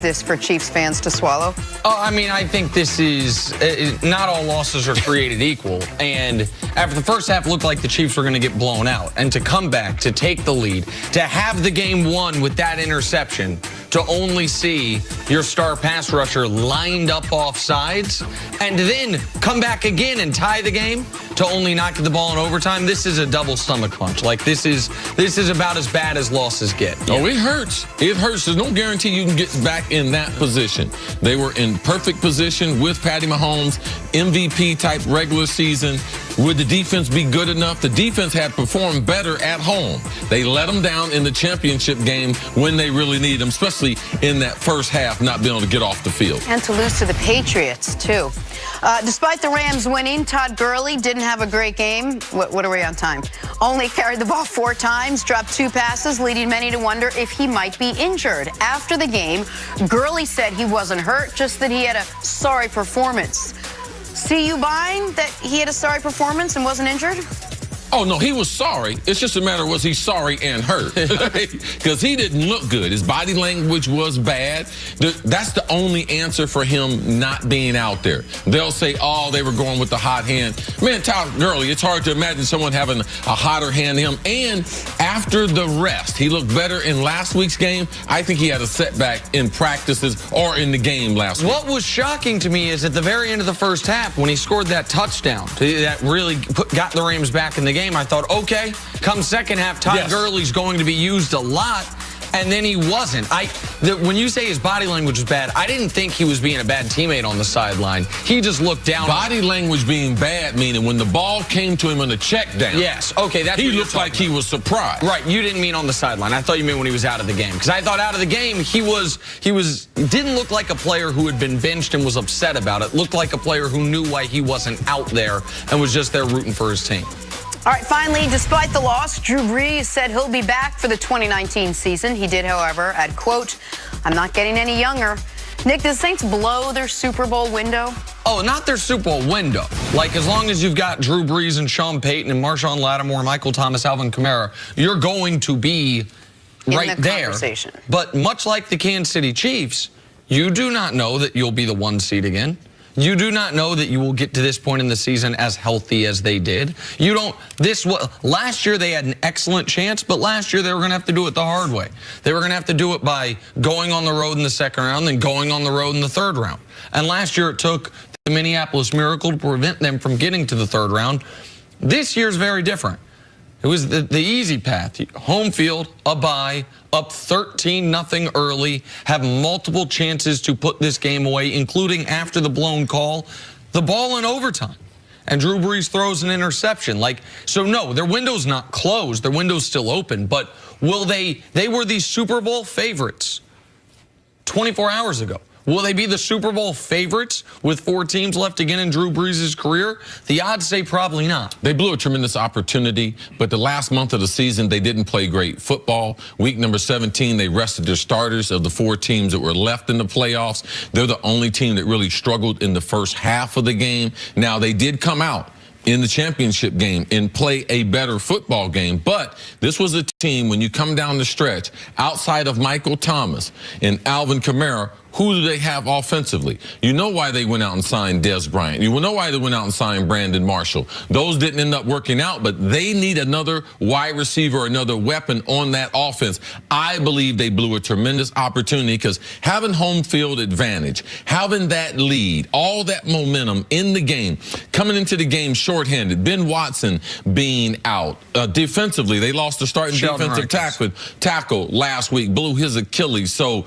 this for Chiefs fans to swallow? Oh, I mean, I think this is not all losses are created equal. And after the first half, it looked like the Chiefs were going to get blown out. And to come back, to take the lead, to have the game won with that interception, to only see your star pass rusher lined up off sides, and then come back again and tie the game, to only not get the ball in overtime. This is a double stomach punch. Like, this is about as bad as losses get. Oh, it hurts. It hurts. There's no guarantee you can get back in that position. They were in perfect position with Patty Mahomes, MVP type regular season. Would the defense be good enough? The defense had performed better at home. They let them down in the championship game when they really need them, especially in that first half, not being able to get off the field. And to lose to the Patriots, too. Despite the Rams winning, Todd Gurley didn't have a great game. What are we on time? Only carried the ball 4 times, dropped 2 passes, leading many to wonder if he might be injured. After the game, Gurley said he wasn't hurt, just that he had a sorry performance. See you buying that he had a sorry performance and wasn't injured? Oh, no, he was sorry. It's just a matter of was he sorry and hurt? Because he didn't look good. His body language was bad. That's the only answer for him not being out there. They'll say, oh, they were going with the hot hand. Man, Todd Gurley, it's hard to imagine someone having a hotter hand than him. And after the rest, he looked better in last week's game. I think he had a setback in practices or in the game last week. What was shocking to me is at the very end of the first half, when he scored that touchdown, that really got the Rams back in the game, I thought, okay, come second half, Todd Gurley's going to be used a lot, and then he wasn't. When you say his body language was bad, I didn't think he was being a bad teammate on the sideline. He just looked down. Body language being bad, meaning when the ball came to him on the check down. Yes, okay, that's he looked like he was surprised. Right, you didn't mean on the sideline. I thought you meant when he was out of the game. Because I thought out of the game, he didn't look like a player who had been benched and was upset about it. Looked like a player who knew why he wasn't out there and was just there rooting for his team. All right, finally, despite the loss, Drew Brees said he'll be back for the 2019 season. He did, however, add, quote, "I'm not getting any younger." Nick, did the Saints blow their Super Bowl window? Oh, not their Super Bowl window. Like, as long as you've got Drew Brees and Sean Payton and Marshawn Lattimore, Michael Thomas, Alvin Kamara, you're going to be right there. But much like the Kansas City Chiefs, you do not know that you'll be the 1 seed again. You do not know that you will get to this point in the season as healthy as they did. Last year they had an excellent chance, but last year they were going to have to do it the hard way. They were going to have to do it by going on the road in the second round, then going on the road in the third round. And last year it took the Minneapolis Miracle to prevent them from getting to the third round. This year's very different. It was the easy path. Home field, a bye, up 13-0 early, have multiple chances to put this game away, including after the blown call, the ball in overtime. And Drew Brees throws an interception. So no, their window's not closed. Their window's still open. But will they were the Super Bowl favorites 24 hours ago. Will they be the Super Bowl favorites with 4 teams left again in Drew Brees' career? The odds say probably not. They blew a tremendous opportunity, but the last month of the season, they didn't play great football. Week number 17, they rested their starters of the 4 teams that were left in the playoffs. They're the only team that really struggled in the first half of the game. Now, they did come out in the championship game and play a better football game. But this was a team, when you come down the stretch, outside of Michael Thomas and Alvin Kamara, who do they have offensively? You know why they went out and signed Dez Bryant. You know why they went out and signed Brandon Marshall. Those didn't end up working out, but they need another wide receiver, another weapon on that offense. I believe they blew a tremendous opportunity because having home field advantage, having that lead, all that momentum in the game, coming into the game shorthanded, Ben Watson being out. Defensively, they lost the starting defensive tackle last week, blew his Achilles. So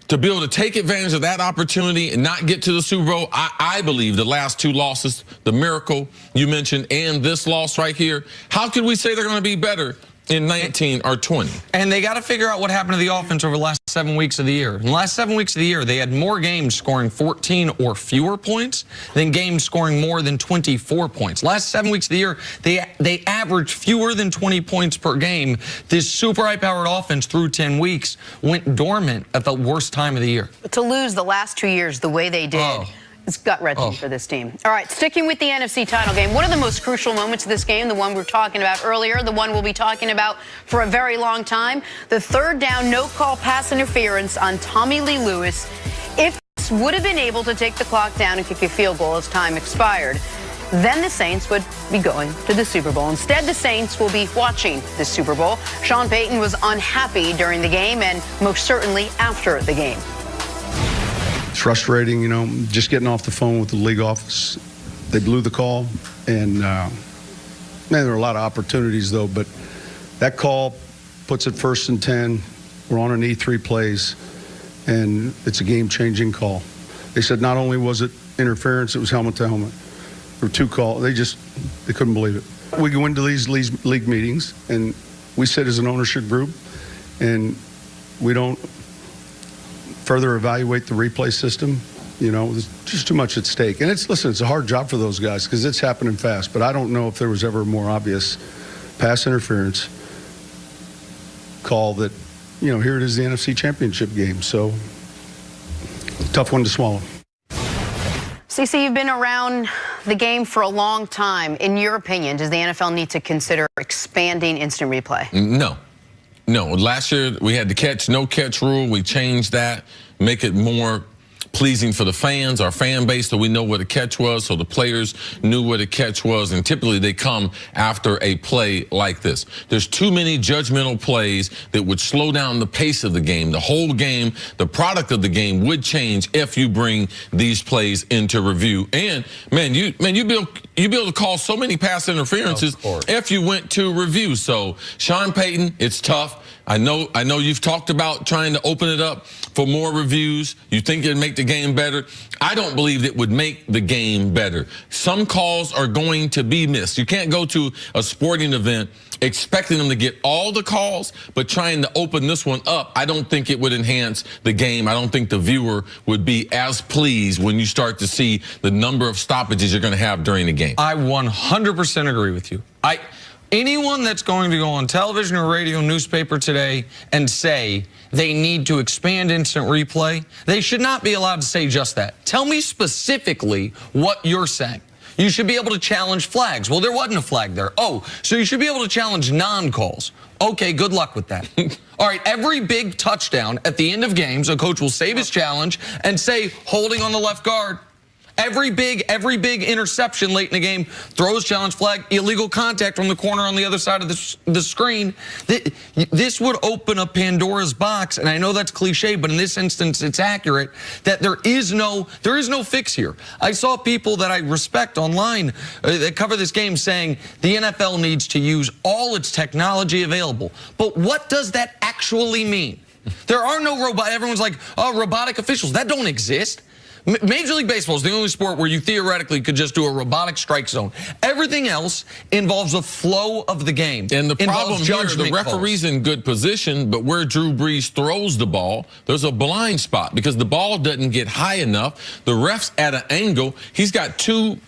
to be able to take advantage of that opportunity and not get to the Super Bowl, I believe the last 2 losses, the Miracle you mentioned and this loss right here, how could we say they're going to be better in 19 or 20? And they got to figure out what happened to the offense over the last 7 weeks of the year. In the last 7 weeks of the year, they had more games scoring 14 or fewer points than games scoring more than 24 points. Last 7 weeks of the year, they averaged fewer than 20 points per game. This super high-powered offense through 10 weeks went dormant at the worst time of the year. To lose the last 2 years the way they did, It's gut-wrenching for this team. All right, sticking with the NFC title game, what are the most crucial moments of this game? The one we were talking about earlier, the one we'll be talking about for a very long time. The third down, no-call pass interference on Tommy Lee Lewis. If this would have been able to take the clock down and kick a field goal as time expired, then the Saints would be going to the Super Bowl. Instead, the Saints will be watching the Super Bowl. Sean Payton was unhappy during the game and most certainly after the game. It's frustrating, just getting off the phone with the league office. They blew the call, and man, there were a lot of opportunities, though, but that call puts it 1st and 10. We're on an E3 plays, and it's a game-changing call. They said not only was it interference, it was helmet to helmet. There were 2 calls. They couldn't believe it. We go into these league meetings, and we sit as an ownership group, and we don't further evaluate the replay system. There's just too much at stake. And it's a hard job for those guys because it's happening fast. But I don't know if there was ever a more obvious pass interference call that, here it is, the NFC Championship game. So, tough one to swallow. CC, you've been around the game for a long time. In your opinion, does the NFL need to consider expanding instant replay? No. Last year we had the no catch rule. We changed that, make it more pleasing for the fans, our fan base, so we know what a catch was, so the players knew what a catch was, and typically they come after a play like this. There's too many judgmental plays that would slow down the pace of the game. The whole game, the product of the game would change if you bring these plays into review. And you'd be able to call so many pass interferences if you went to review. So Sean Payton, it's tough. I know you've talked about trying to open it up for more reviews. You think it'd make the game better. I don't believe it would make the game better. Some calls are going to be missed. You can't go to a sporting event expecting them to get all the calls, but trying to open this one up, I don't think it would enhance the game. I don't think the viewer would be as pleased when you start to see the number of stoppages you're going to have during the game. I 100% agree with you. Anyone that's going to go on television or radio, newspaper today and say they need to expand instant replay, they should not be allowed to say just that. Tell me specifically what you're saying. You should be able to challenge flags. Well, there wasn't a flag there. Oh, so you should be able to challenge non-calls. Okay, good luck with that. All right, every big touchdown at the end of games, a coach will save his challenge and say, holding on the left guard. Every big interception late in the game, throws challenge flag, illegal contact from the corner on the other side of the screen. This would open up Pandora's box, and I know that's cliche, but in this instance, it's accurate that there is no fix here. I saw people that I respect online that cover this game saying the NFL needs to use all its technology available. But what does that actually mean? There are no robots. Everyone's like, oh, robotic officials. That don't exist. Major League Baseball is the only sport where you theoretically could just do a robotic strike zone. Everything else involves the flow of the game. And the problem here, the referee's in good position, but where Drew Brees throws the ball, there's a blind spot because the ball doesn't get high enough. The ref's at an angle. He's got two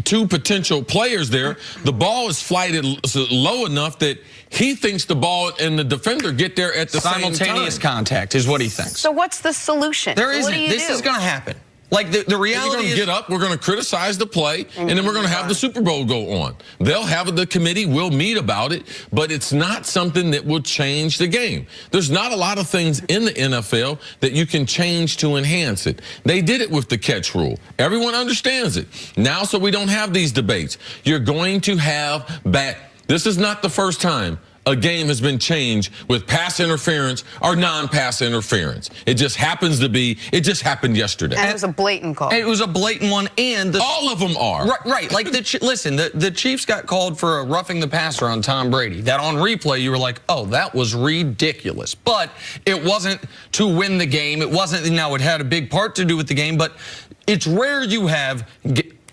potential players there. The ball is flighted low enough that he thinks the ball and the defender get there at the simultaneous contact is what he thinks. So what's the solution? There isn't. This is going to happen. Like the reality is, get up, we're going to criticize the play, and then we're going to have the Super Bowl go on. They'll have the committee, we'll meet about it, but it's not something that will change the game. There's not a lot of things in the NFL that you can change to enhance it. They did it with the catch rule. Everyone understands it. Now, so we don't have these debates. You're going to have this is not the first time a game has been changed with pass interference or non-pass interference. It just happens to be, it just happened yesterday. And it was a blatant call. It was a blatant one, and all of them are. Right. Like, listen, the Chiefs got called for a roughing the passer on Tom Brady. That on replay, you were like, oh, that was ridiculous. But it wasn't to win the game. It wasn't, now it had a big part to do with the game, but it's rare you have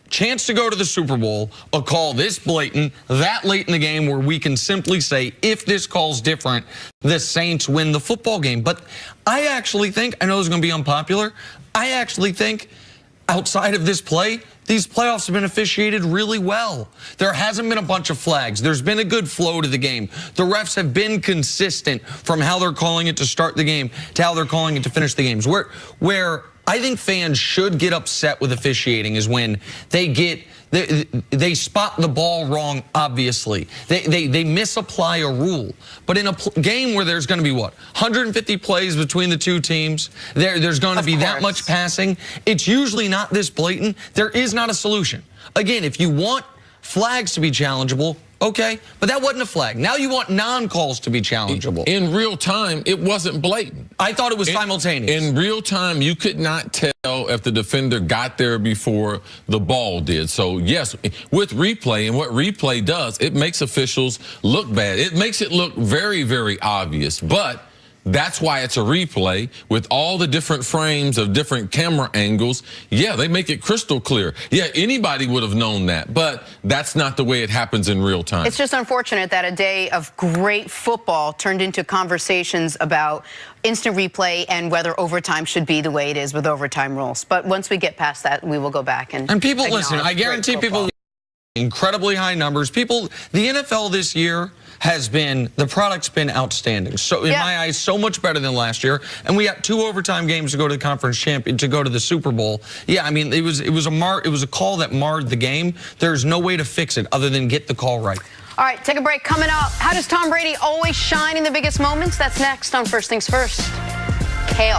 chance to go to the Super Bowl, a call this blatant, that late in the game where we can simply say, if this call's different, the Saints win the football game. But I actually think, I know it's going to be unpopular, I actually think outside of this play, these playoffs have been officiated really well. There hasn't been a bunch of flags. There's been a good flow to the game. The refs have been consistent from how they're calling it to start the game to how they're calling it to finish the games. Where I think fans should get upset with officiating is when they spot the ball wrong, obviously. They misapply a rule. But in a game where there's going to be, 150 plays between the two teams, there's going to be that much passing, it's usually not this blatant. There is not a solution. Again, if you want flags to be challengeable, okay, but that wasn't a flag. Now you want non-calls to be challengeable. In real time, it wasn't blatant. I thought it was simultaneous. In real time, you could not tell if the defender got there before the ball did. So, yes, with replay, and what replay does, it makes officials look bad. It makes it look very, very obvious. But that's why it's a replay with all the different frames of different camera angles. Yeah, they make it crystal clear. Yeah, anybody would have known that, but that's not the way it happens in real time. It's just unfortunate that a day of great football turned into conversations about instant replay and whether overtime should be the way it is with overtime rules. But once we get past that, we will go back and people listen. I guarantee people incredibly high numbers. The NFL this year the product's been outstanding. So in my eyes, so much better than last year. And we got 2 overtime games to go to the conference champion, to go to the Super Bowl. Yeah, I mean, it was a call that marred the game. There's no way to fix it other than get the call right. All right, take a break. Coming up, how does Tom Brady always shine in the biggest moments? That's next on First Things First. Kale.